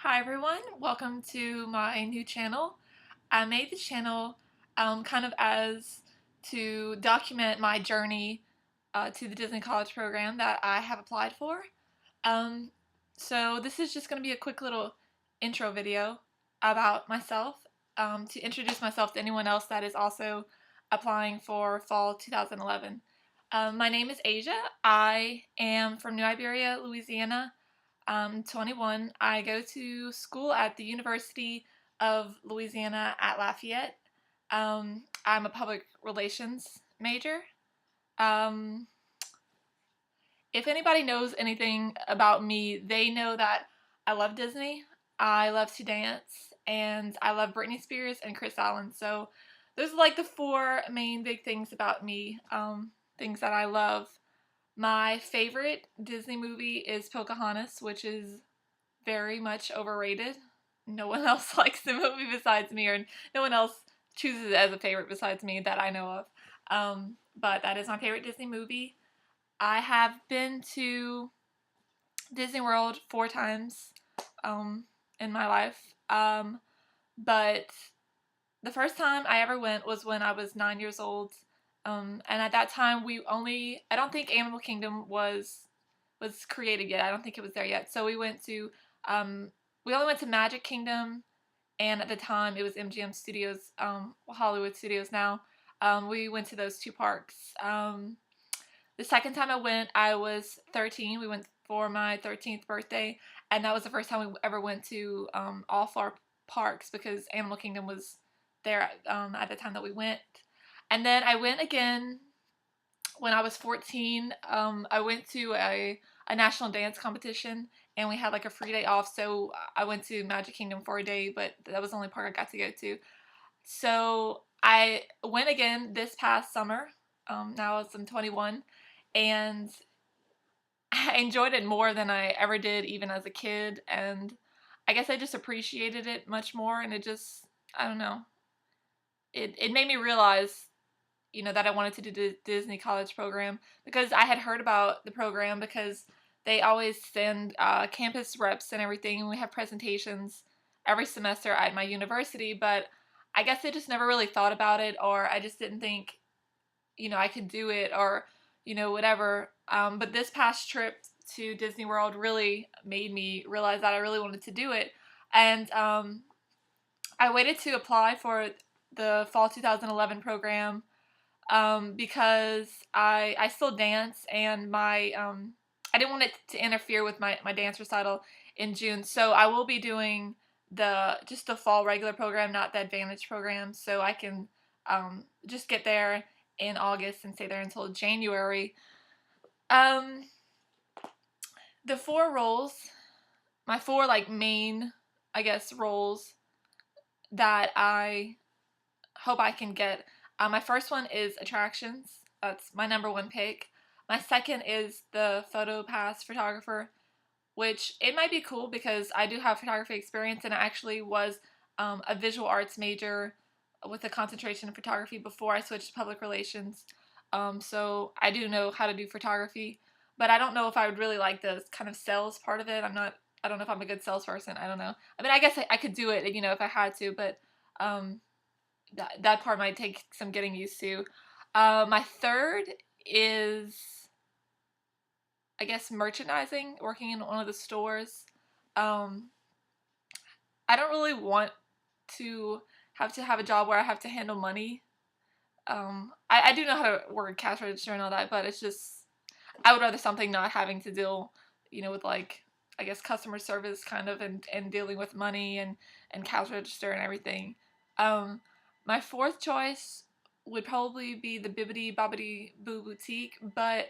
Hi everyone, welcome to my new channel. I made the channel kind of as to document my journey to the Disney College program that I have applied for. Um, so this is just going to be a quick little intro video about myself to introduce myself to anyone else that is also applying for fall 2011. My name is Asia. I am from New Iberia, Louisiana. 21. I go to school at the University of Louisiana at Lafayette. I'm a public relations major. Um, if anybody knows anything about me, they know that I love Disney, I love to dance, and I love Britney Spears and Chris Allen. So those are like the four main big things about me, things that I love. My favorite Disney movie is Pocahontas, which is very much overrated. No one else likes the movie besides me, or no one else chooses it as a favorite besides me that I know of. But that is my favorite Disney movie. I have been to Disney World 4 times in my life. But the first time I ever went was when I was 9 years old. And at that time, I don't think Animal Kingdom was created yet. I don't think it was there yet. So um, we only went to Magic Kingdom, and at the time it was MGM Studios, Hollywood Studios now. We went to those two parks. The second time I went, I was 13. We went for my 13th birthday, and that was the first time we ever went to all four parks because Animal Kingdom was there at the time that we went. And then I went again when I was 14. I went to a national dance competition, and we had like a free day off, so I went to Magic Kingdom for a day, but that was the only park I got to go to. So I went again this past summer. Now I'm 21, and I enjoyed it more than I ever did even as a kid, and I guess I just appreciated it much more, and I don't know, it made me realize that I wanted to do the Disney College program because I had heard about the program because they always send campus reps and everything, and we have presentations every semester at my university, but I guess I just never really thought about it, or I just didn't think, I could do it, or, whatever. But this past trip to Disney World really made me realize that I really wanted to do it. And I waited to apply for the fall 2011 program because I still dance, and I didn't want it to interfere with my dance recital in June. So I will be doing just the fall regular program, not the Advantage program, so I can just get there in August and stay there until January. Um, the four roles, my four like main, I guess, roles that I hope I can get. My first one is attractions. That's my number one pick. My second is the photo pass photographer, which it might be cool because I do have photography experience, and I actually was a visual arts major with a concentration in photography before I switched to public relations. So I do know how to do photography, but I don't know if I would really like the kind of sales part of it. I don't know if I'm a good salesperson. I don't know. I mean, I guess I could do it, if I had to, but um, that part might take some getting used to. My third is, I guess, merchandising, working in one of the stores. Um, I don't really want to have a job where I have to handle money. I do know how to work cash register and all that, but it's just, I would rather something not having to deal, with like, I guess, customer service kind of, and dealing with money and cash register and everything. My fourth choice would probably be the Bibbidi Bobbidi Boo Boutique, but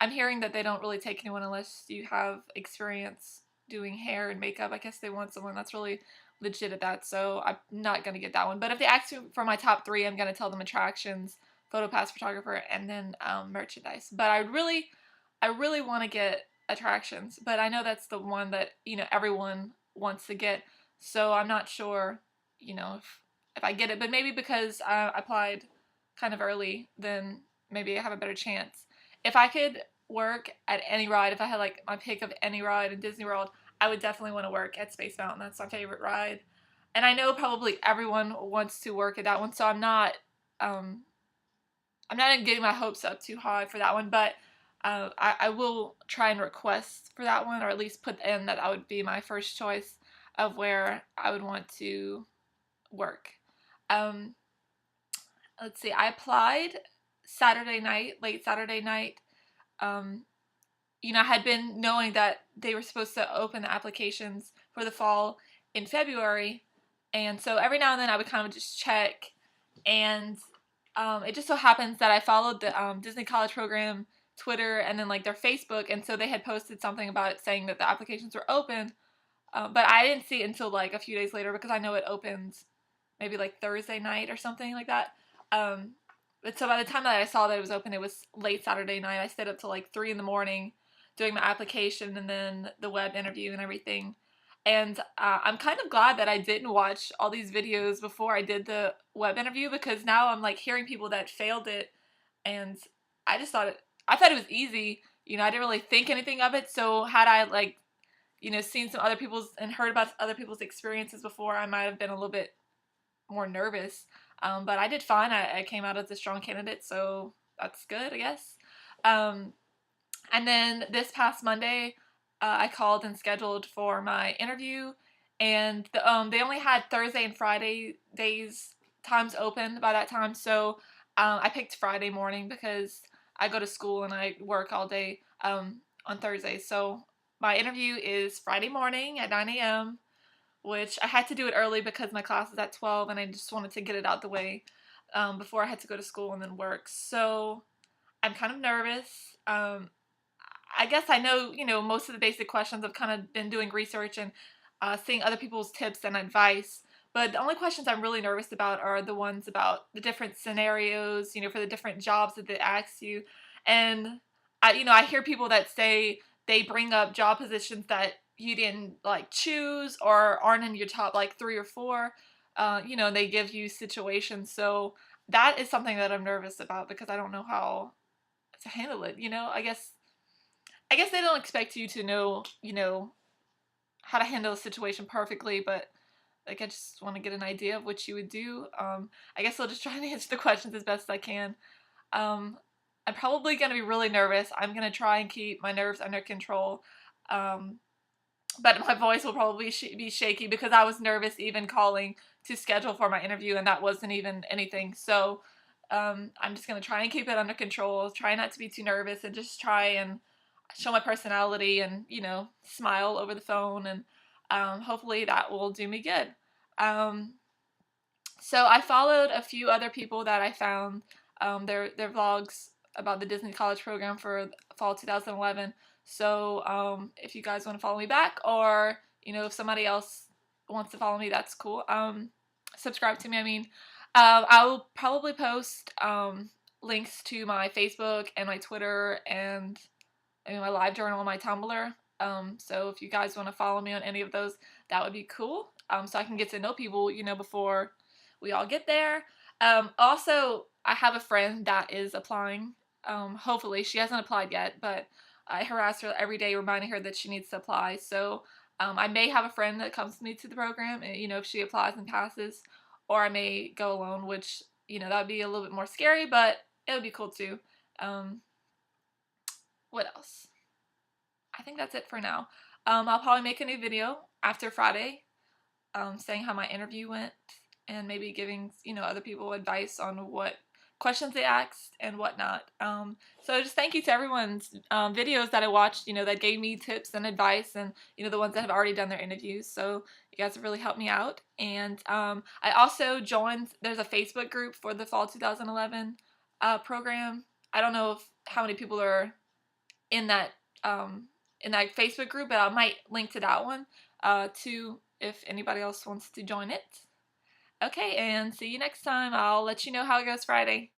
I'm hearing that they don't really take anyone unless you have experience doing hair and makeup. I guess they want someone that's really legit at that, so I'm not going to get that one. But if they ask me for my top three, I'm going to tell them attractions, photo pass photographer, and then merchandise. But I really want to get attractions, but I know that's the one that, everyone wants to get, so I'm not sure, if I get it, but maybe because I applied kind of early, then maybe I have a better chance. If I could work at any ride, if I had like my pick of any ride in Disney World, I would definitely want to work at Space Mountain. That's my favorite ride. And I know probably everyone wants to work at that one, so um, I'm not getting my hopes up too high for that one, but I will try and request for that one, or at least put in that would be my first choice of where I would want to work. Um, let's see, I applied Saturday night, late Saturday night. Um, I had been knowing that they were supposed to open the applications for the fall in February, and so every now and then I would kind of just check, and it just so happens that I followed the Disney College Program Twitter and then like their Facebook, and so they had posted something about it saying that the applications were open, but I didn't see it until like a few days later because I know it opens maybe like Thursday night or something like that. But so by the time that I saw that it was open, it was late Saturday night. I stayed up till like 3 in the morning doing my application and then the web interview and everything. And I'm kind of glad that I didn't watch all these videos before I did the web interview, because now I'm like hearing people that failed it, and I thought it was easy. I didn't really think anything of it. So had I like, seen some other people's and heard about other people's experiences before, I might have been a little bit more nervous. But I did fine. I came out as a strong candidate, so that's good, I guess. And then this past Monday, I called and scheduled for my interview, and they only had Thursday and Friday days times open by that time, so I picked Friday morning because I go to school and I work all day on Thursday. So my interview is Friday morning at 9 a.m., which I had to do it early because my class is at 12, and I just wanted to get it out the way before I had to go to school and then work. So I'm kind of nervous. I guess I know, most of the basic questions. I've kind of been doing research and seeing other people's tips and advice. But the only questions I'm really nervous about are the ones about the different scenarios, for the different jobs that they ask you. And I hear people that say they bring up job positions that you didn't like choose or aren't in your top like 3 or 4. They give you situations. So that is something that I'm nervous about because I don't know how to handle it. I guess they don't expect you to know, how to handle a situation perfectly, but like I just want to get an idea of what you would do. I guess I'll just try and answer the questions as best as I can. I'm probably going to be really nervous. I'm going to try and keep my nerves under control. But my voice will probably be shaky because I was nervous even calling to schedule for my interview, and that wasn't even anything. So I'm just going to try and keep it under control, try not to be too nervous, and just try and show my personality and, smile over the phone, and hopefully that will do me good. So I followed a few other people that I found their vlogs about the Disney College Program for fall 2011. So if you guys want to follow me back, or if somebody else wants to follow me, that's cool. Subscribe to me. I will probably post links to my Facebook and my Twitter and my live journal and my Tumblr. So if you guys want to follow me on any of those, that would be cool. So I can get to know people, before we all get there. Also, I have a friend that is applying. Hopefully, she hasn't applied yet, but I harass her every day, reminding her that she needs to apply. So I may have a friend that comes with me to the program, if she applies and passes, or I may go alone, which, that would be a little bit more scary, but it would be cool too. What else? I think that's it for now. I'll probably make a new video after Friday, saying how my interview went, and maybe giving, other people advice on what questions they asked and whatnot. So just thank you to everyone's videos that I watched, that gave me tips and advice, and, the ones that have already done their interviews. So you guys have really helped me out. And I also joined, there's a Facebook group for the fall 2011 program. I don't know how many people are in that Facebook group, but I might link to that one too if anybody else wants to join it. Okay, and see you next time. I'll let you know how it goes Friday.